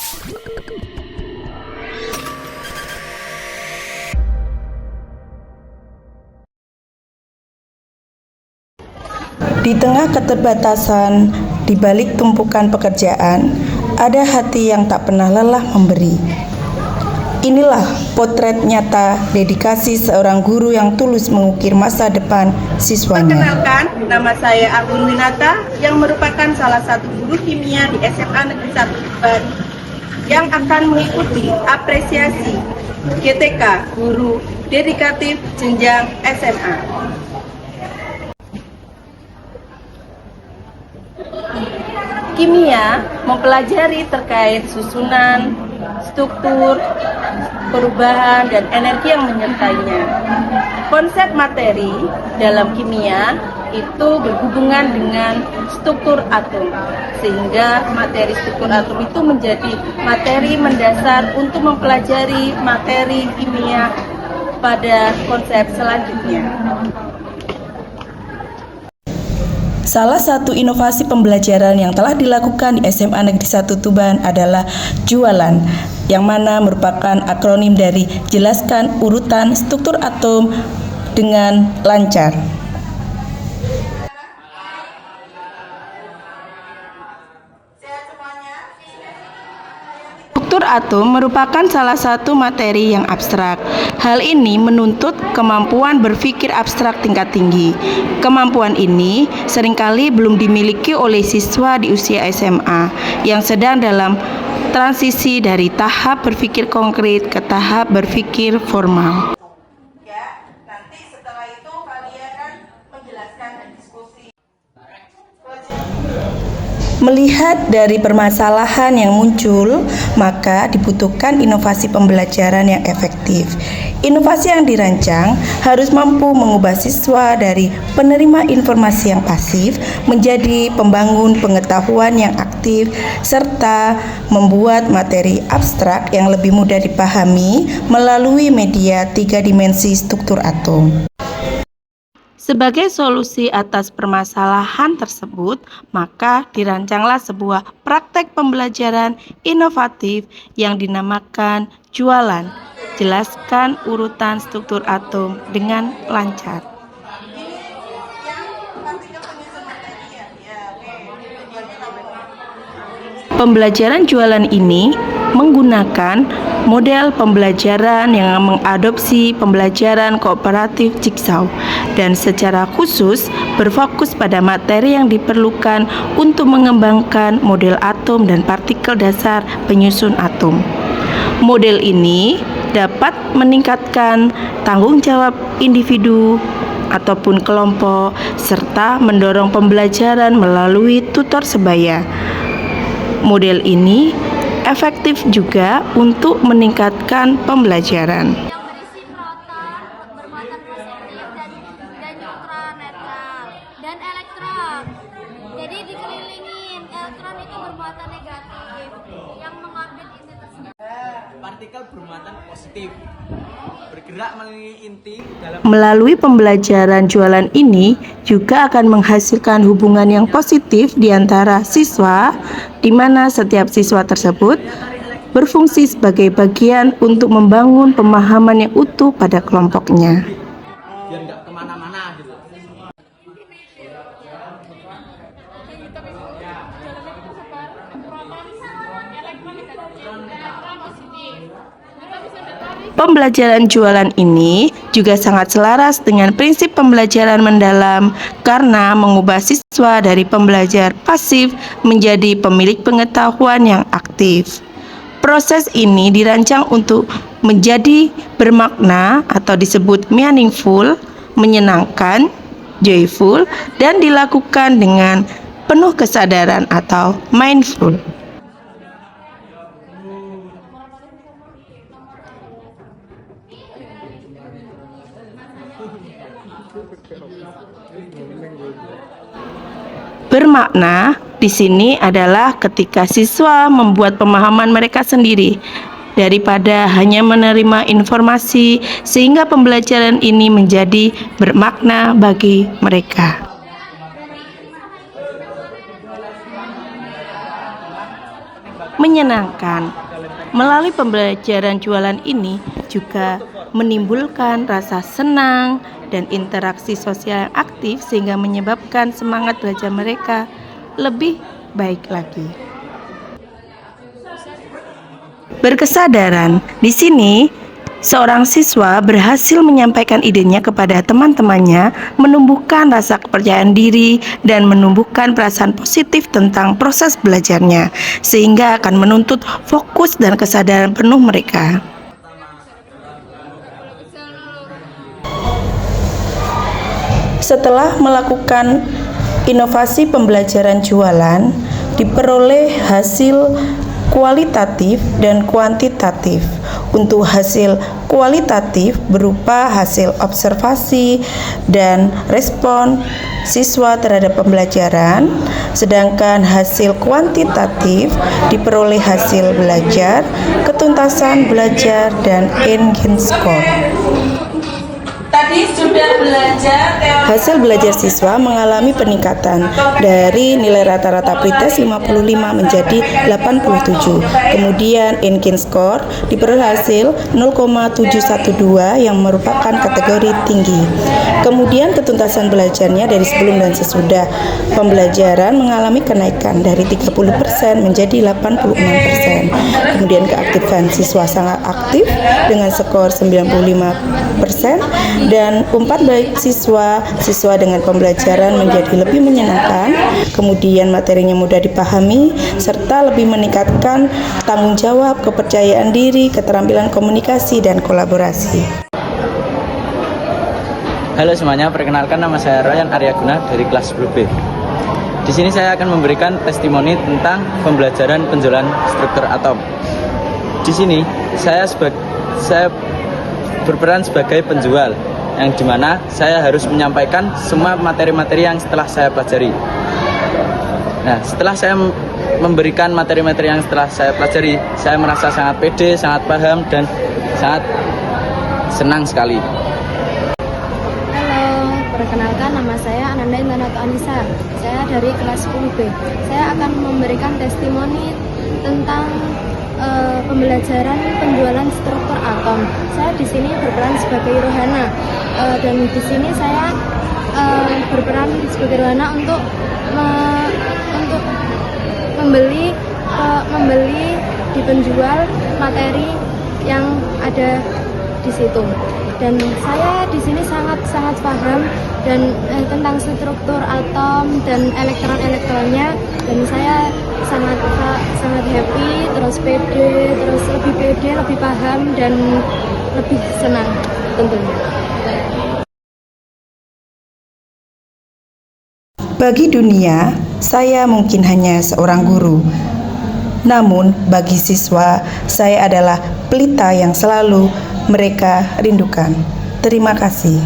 Di tengah keterbatasan, di balik tumpukan pekerjaan, ada hati yang tak pernah lelah memberi. Inilah potret nyata dedikasi seorang guru yang tulus mengukir masa depan siswanya. Perkenalkan, nama saya Agun Winata yang merupakan salah satu guru kimia di SMA Negeri 1 Tuban yang akan mengikuti apresiasi GTK Guru Dedikatif Jenjang SMA. Kimia mempelajari terkait susunan, struktur, perubahan, dan energi yang menyertainya. Konsep materi dalam kimia itu berhubungan dengan struktur atom, sehingga materi struktur atom itu menjadi materi mendasar untuk mempelajari materi kimia pada konsep selanjutnya. Salah satu inovasi pembelajaran yang telah dilakukan di SMA Negeri 1 Tuban adalah jualan, yang mana merupakan akronim dari jelaskan urutan struktur atom dengan lancar. Struktur atom merupakan salah satu materi yang abstrak. Hal ini menuntut kemampuan berpikir abstrak tingkat tinggi. Kemampuan ini seringkali belum dimiliki oleh siswa di usia SMA yang sedang dalam transisi dari tahap berpikir konkret ke tahap berpikir formal. Nanti setelah itu kalian akan menjelaskan dan diskusi. Melihat dari permasalahan yang muncul, maka dibutuhkan inovasi pembelajaran yang efektif. Inovasi yang dirancang harus mampu mengubah siswa dari penerima informasi yang pasif menjadi pembangun pengetahuan yang aktif, serta membuat materi abstrak yang lebih mudah dipahami melalui media 3 dimensi struktur atom. Sebagai solusi atas permasalahan tersebut, maka dirancanglah sebuah praktek pembelajaran inovatif yang dinamakan jualan. Jelaskan urutan struktur atom dengan lancar. Pembelajaran jualan ini menggunakan model pembelajaran yang mengadopsi pembelajaran kooperatif Jigsaw dan secara khusus berfokus pada materi yang diperlukan untuk mengembangkan model atom dan partikel dasar penyusun atom. Model ini dapat meningkatkan tanggung jawab individu ataupun kelompok serta mendorong pembelajaran melalui tutor sebaya. Model ini efektif juga untuk meningkatkan pembelajaran. Yang berisi proton bermuatan positif dan neutron netral dan elektron. Jadi dikelilingin, elektron itu bermuatan negatif yang mengorbit inti tersebut. Partikel bermuatan positif bergerak melalui inti dalam. Melalui pembelajaran jualan ini juga akan menghasilkan hubungan yang positif di antara siswa, di mana setiap siswa tersebut berfungsi sebagai bagian untuk membangun pemahaman yang utuh pada kelompoknya. Biar nggak kemana-mana gitu. Pembelajaran jualan ini juga sangat selaras dengan prinsip pembelajaran mendalam karena mengubah siswa dari pembelajar pasif menjadi pemilik pengetahuan yang aktif. Proses ini dirancang untuk menjadi bermakna atau disebut meaningful, menyenangkan, joyful, dan dilakukan dengan penuh kesadaran atau mindful. Bermakna di sini adalah ketika siswa membuat pemahaman mereka sendiri daripada hanya menerima informasi, sehingga pembelajaran ini menjadi bermakna bagi mereka. menyenangkan. Melalui pembelajaran jualan ini juga menimbulkan rasa senang dan interaksi sosial yang aktif sehingga menyebabkan semangat belajar mereka lebih baik lagi. Berkesadaran, di sini seorang siswa berhasil menyampaikan idenya kepada teman-temannya, menumbuhkan rasa kepercayaan diri dan menumbuhkan perasaan positif tentang proses belajarnya, sehingga akan menuntut fokus dan kesadaran penuh mereka. Setelah melakukan inovasi pembelajaran jualan, diperoleh hasil kualitatif dan kuantitatif. Untuk hasil kualitatif berupa hasil observasi dan respon siswa terhadap pembelajaran, sedangkan hasil kuantitatif diperoleh hasil belajar, ketuntasan belajar, dan engagement score. Tadi sudah belajar teori. Hasil belajar siswa mengalami peningkatan dari nilai rata-rata pretest 55 menjadi 87. Kemudian engagement score diperoleh hasil 0,712 yang merupakan kategori tinggi. Kemudian ketuntasan belajarnya dari sebelum dan sesudah pembelajaran mengalami kenaikan dari 30% menjadi 86%. Kemudian keaktifan siswa sangat aktif dengan skor 95%. Dan umpan balik siswa dengan pembelajaran menjadi lebih menyenangkan, kemudian materinya mudah dipahami, serta lebih meningkatkan tanggung jawab, kepercayaan diri, keterampilan komunikasi, dan kolaborasi. Halo semuanya, perkenalkan nama saya Ryan Aryaguna dari kelas 10B. Di sini saya akan memberikan testimoni tentang pembelajaran penjualan struktur atom. Di sini saya berperan sebagai penjual, yang dimana saya harus menyampaikan semua materi-materi yang setelah saya pelajari. Nah, setelah saya memberikan materi-materi yang setelah saya pelajari, saya merasa sangat pede, sangat paham, dan sangat senang sekali. Halo, perkenalkan nama saya Ananda Intanatu Anissa. Saya dari kelas 10B. Saya akan memberikan testimoni tentang pembelajaran penjualan struktur atom. Saya di sini berperan sebagai Rohana, dan di sini saya berperan sebagai Rohana untuk membeli di penjual materi yang ada di situ. Dan saya di sini sangat paham dan tentang struktur atom dan elektronnya, dan saya sangat happy, terus lebih pede, lebih paham, dan lebih senang tentunya. Bagi dunia, saya mungkin hanya seorang guru. Namun, bagi siswa, saya adalah pelita yang selalu mereka rindukan. Terima kasih.